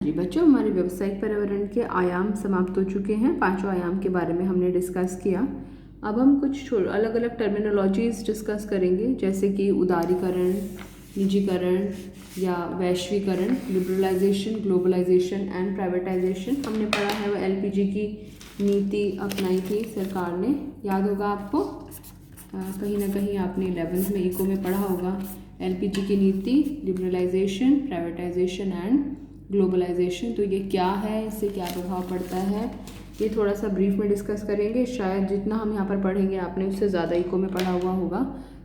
जी बच्चों, हमारे व्यावसायिक पर्यावरण के आयाम समाप्त हो चुके हैं। पांचों आयाम के बारे में हमने डिस्कस किया। अब हम कुछ अलग अलग टर्मिनोलॉजीज डिस्कस करेंगे, जैसे कि उदारीकरण, निजीकरण या वैश्वीकरण, लिबरलाइजेशन, ग्लोबलाइजेशन एंड प्राइवेटाइजेशन। हमने पढ़ा है वो एलपीजी की नीति अपनाई थी सरकार ने, याद होगा आपको। कहीं ना कहीं आपने 11th में इको में पढ़ा होगा। एलपीजी की नीति, लिबरलाइजेशन, प्राइवेटाइजेशन एंड ग्लोबलाइजेशन। तो ये क्या है, इससे क्या प्रभाव पड़ता है, ये थोड़ा सा ब्रीफ में डिस्कस करेंगे। शायद जितना हम यहाँ पर पढ़ेंगे आपने उससे ज़्यादा इको में पढ़ा हुआ होगा,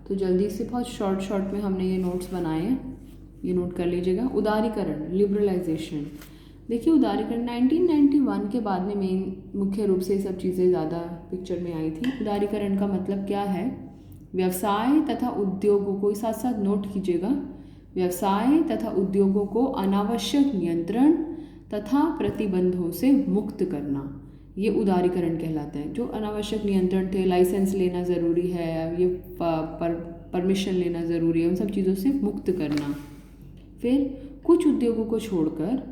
तो जल्दी से बहुत शॉर्ट में हमने ये नोट्स बनाए हैं, ये नोट कर लीजिएगा। उदारीकरण, लिबरलाइजेशन। देखिए, उदारीकरण 1991 के बाद में मुख्य रूप से ये सब चीज़ें ज़्यादा पिक्चर में आई थी। उदारीकरण का मतलब क्या है? व्यवसाय तथा उद्योगों को, साथ साथ नोट कीजिएगा, व्यवसाय तथा उद्योगों को अनावश्यक नियंत्रण तथा प्रतिबंधों से मुक्त करना, ये उदारीकरण कहलाता है। जो अनावश्यक नियंत्रण थे, लाइसेंस लेना ज़रूरी है, ये परमिशन लेना ज़रूरी है, उन सब चीज़ों से मुक्त करना। फिर कुछ उद्योगों को छोड़कर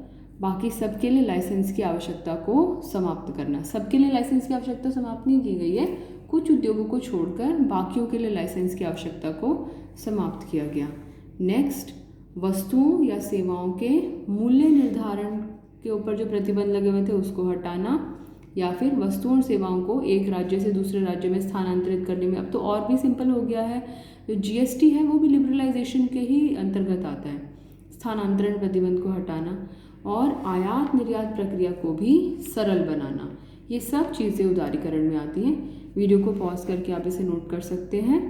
बाकी सबके लिए लाइसेंस की आवश्यकता को समाप्त करना। सबके लिए लाइसेंस की आवश्यकता समाप्त नहीं की गई है, कुछ उद्योगों को छोड़कर बाकियों के लिए लाइसेंस की आवश्यकता को समाप्त किया गया। नेक्स्ट, वस्तुओं या सेवाओं के मूल्य निर्धारण के ऊपर जो प्रतिबंध लगे हुए थे उसको हटाना, या फिर वस्तुओं और सेवाओं को एक राज्य से दूसरे राज्य में स्थानांतरित करने में अब तो और भी सिंपल हो गया है। जो जीएसटी है वो भी लिबरलाइजेशन के ही अंतर्गत आता है। स्थानांतरण प्रतिबंध को हटाना और आयात निर्यात प्रक्रिया को भी सरल बनाना, ये सब चीज़ें उदारीकरण में आती हैं। वीडियो को पॉज करके आप इसे नोट कर सकते हैं।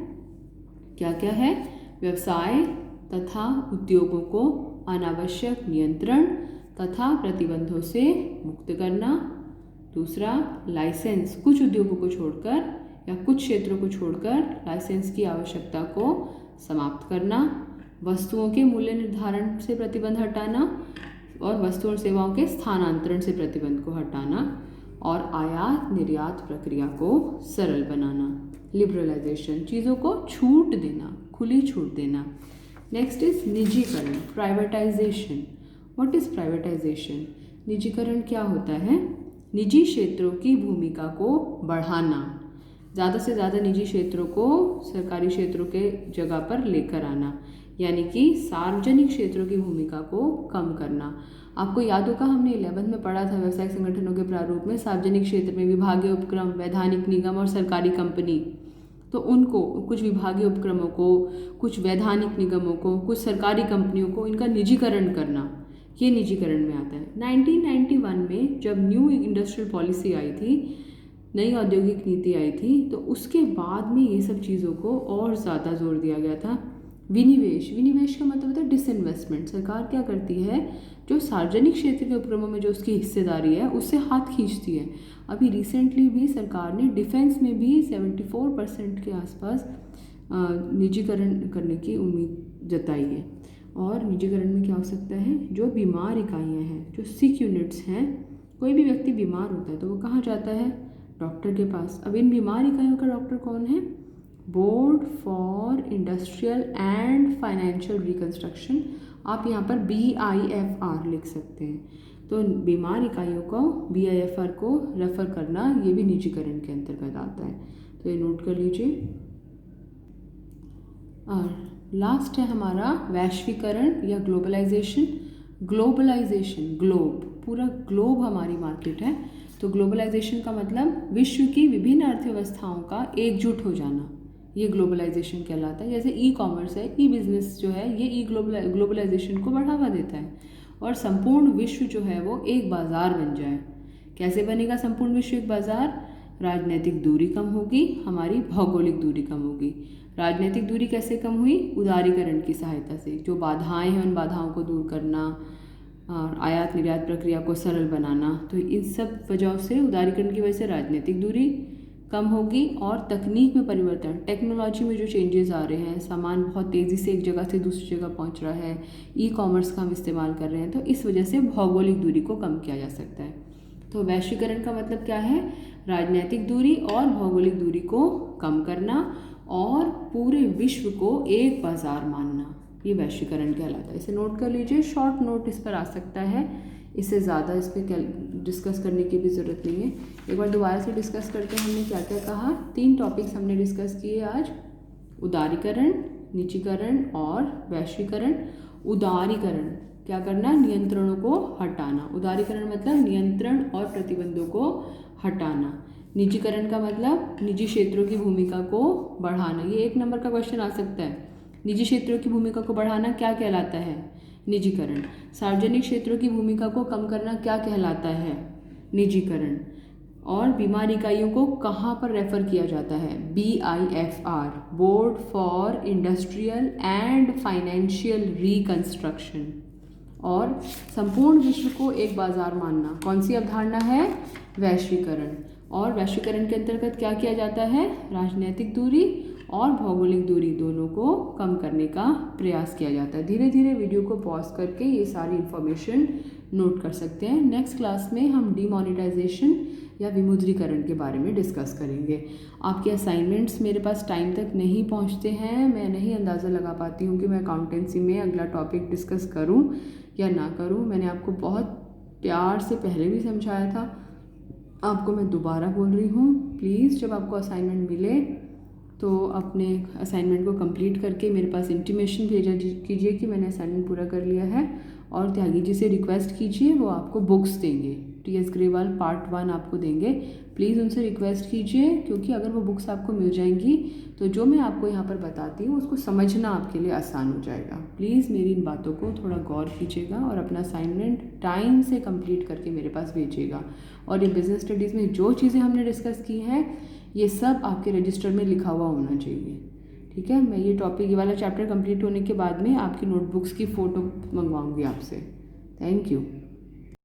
क्या क्या है? व्यवसाय तथा उद्योगों को अनावश्यक नियंत्रण तथा प्रतिबंधों से मुक्त करना। दूसरा, लाइसेंस, कुछ उद्योगों को छोड़कर या कुछ क्षेत्रों को छोड़कर लाइसेंस की आवश्यकता को समाप्त करना। वस्तुओं के मूल्य निर्धारण से प्रतिबंध हटाना और वस्तुओं और सेवाओं के स्थानांतरण से प्रतिबंध को हटाना और आयात निर्यात प्रक्रिया को सरल बनाना। लिबरलाइजेशन, चीज़ों को छूट देना, खुली छूट देना। नेक्स्ट इज निजीकरण, प्राइवेटाइजेशन। What is privatisation? निजीकरण क्या होता है? निजी क्षेत्रों की भूमिका को बढ़ाना, ज़्यादा से ज़्यादा निजी क्षेत्रों को सरकारी क्षेत्रों के जगह पर लेकर आना, यानी कि सार्वजनिक क्षेत्रों की भूमिका को कम करना। आपको याद होगा हमने 11th में पढ़ा था व्यवसायिक संगठनों के प्रारूप में, सार्वजनिक क्षेत्र में विभागीय उपक्रम, वैधानिक निगम और सरकारी कंपनी। तो उनको, कुछ विभागीय उपक्रमों को, कुछ वैधानिक निगमों को, कुछ सरकारी कंपनियों को, इनका निजीकरण करना, ये निजीकरण में आता है। 1991 में जब न्यू इंडस्ट्रियल पॉलिसी आई थी, नई औद्योगिक नीति आई थी, तो उसके बाद में ये सब चीज़ों को और ज़्यादा जोर दिया गया था। विनिवेश, विनिवेश का मतलब होता है डिसइन्वेस्टमेंट। सरकार क्या करती है, जो सार्वजनिक क्षेत्र के उपक्रमों में जो उसकी हिस्सेदारी है उससे हाथ खींचती है। अभी रिसेंटली भी सरकार ने डिफेंस में भी 74% के आसपास निजीकरण करने की उम्मीद जताई है। और निजीकरण में क्या हो सकता है? जो बीमार इकाइयाँ हैं, जो सिक यूनिट्स हैं, कोई भी व्यक्ति बीमार होता है तो वो कहाँ जाता है? डॉक्टर के पास। अब इन बीमार इकाइयों का डॉक्टर कौन है? Board for industrial and financial reconstruction. आप यहाँ पर BIFR लिख सकते हैं। तो बीमार इकाइयों को, BIFR को रेफर करना, ये भी निजीकरण के अंतर्गत आता है, तो ये नोट कर लीजिए। और लास्ट है हमारा वैश्वीकरण या ग्लोबलाइजेशन। ग्लोबलाइजेशन, ग्लोब, पूरा ग्लोब हमारी मार्केट है, तो ग्लोबलाइजेशन का मतलब विश्व की विभिन्न अर्थव्यवस्थाओं का एकजुट हो जाना, ये ग्लोबलाइजेशन कहलाता है। जैसे ई कॉमर्स है, ई बिजनेस जो है, ये ई ग्लोबलाइजेशन को बढ़ावा देता है और संपूर्ण विश्व जो है वो एक बाज़ार बन जाए। कैसे बनेगा संपूर्ण विश्व एक बाज़ार? राजनीतिक दूरी कम होगी, हमारी भौगोलिक दूरी कम होगी। राजनीतिक दूरी कैसे कम हुई? उदारीकरण की सहायता से। जो बाधाएं हैं उन बाधाओं को दूर करना और आयात निर्यात प्रक्रिया को सरल बनाना, तो इन सब वजहों से, उदारीकरण की वजह से राजनीतिक दूरी कम होगी और तकनीक में परिवर्तन, टेक्नोलॉजी में जो चेंजेस आ रहे हैं, सामान बहुत तेज़ी से एक जगह से दूसरी जगह पहुंच रहा है, ई कॉमर्स का हम इस्तेमाल कर रहे हैं, तो इस वजह से भौगोलिक दूरी को कम किया जा सकता है। तो वैश्वीकरण का मतलब क्या है? राजनीतिक दूरी और भौगोलिक दूरी को कम करना और पूरे विश्व को एक बाजार मानना, ये वैश्वीकरण कहलाता है। इसे नोट कर लीजिए, शॉर्ट नोट इस पर आ सकता है। इससे ज़्यादा इस पर डिस्कस करने की भी ज़रूरत नहीं है। एक बार दोबारा से डिस्कस करते हैं हमने क्या क्या कहा। 3 टॉपिक्स हमने डिस्कस किए आज, उदारीकरण, निजीकरण और वैश्वीकरण। उदारीकरण क्या करना, नियंत्रणों को हटाना। उदारीकरण मतलब नियंत्रण और प्रतिबंधों को हटाना। निजीकरण का मतलब निजी क्षेत्रों की भूमिका को बढ़ाना। ये 1 नंबर का क्वेश्चन आ सकता है। निजी क्षेत्रों की भूमिका को बढ़ाना क्या कहलाता है, निजीकरण। सार्वजनिक क्षेत्रों की भूमिका को कम करना क्या कहलाता है, निजीकरण। और बीमार इकाइयों को कहाँ पर रेफर किया जाता है, BIFR, board for industrial and financial reconstruction. और संपूर्ण विश्व को एक बाजार मानना कौन सी अवधारणा है, वैश्वीकरण। और वैश्वीकरण के अंतर्गत क्या किया जाता है, राजनीतिक दूरी और भौगोलिक दूरी दोनों को कम करने का प्रयास किया जाता है। धीरे धीरे वीडियो को पॉज करके ये सारी इन्फॉर्मेशन नोट कर सकते हैं। नेक्स्ट क्लास में हम डीमोनेटाइजेशन या विमुद्रीकरण के बारे में डिस्कस करेंगे। आपके असाइनमेंट्स मेरे पास टाइम तक नहीं पहुंचते हैं, मैं नहीं अंदाज़ा लगा पाती हूं कि मैं अकाउंटेंसी में अगला टॉपिक डिस्कस करूं या ना करूं। मैंने आपको बहुत प्यार से पहले भी समझाया था, आपको मैं दोबारा बोल रही हूँ। प्लीज़ जब आपको असाइनमेंट मिले तो अपने असाइनमेंट को कंप्लीट करके मेरे पास इंटीमेशन भेजा कीजिए कि मैंने असाइनमेंट पूरा कर लिया है। और त्यागी जी से रिक्वेस्ट कीजिए, वो आपको बुक्स देंगे, TS ग्रेवाल पार्ट 1 आपको देंगे। प्लीज़ उनसे रिक्वेस्ट कीजिए, क्योंकि अगर वो बुक्स आपको मिल जाएंगी तो जो मैं आपको यहाँ पर बताती हूँ उसको समझना आपके लिए आसान हो जाएगा। प्लीज़ मेरी इन बातों को थोड़ा गौर कीजिएगा और अपना असाइनमेंट टाइम से कंप्लीट करके मेरे पास भेजिएगा। और ये बिज़नेस स्टडीज़ में जो चीज़ें हमने डिस्कस की हैं ये सब आपके रजिस्टर में लिखा हुआ होना चाहिए, ठीक है। मैं ये टॉपिक, ये वाला चैप्टर कंप्लीट होने के बाद में आपकी नोटबुक्स की फ़ोटो मंगवाऊंगी आपसे। Thank you.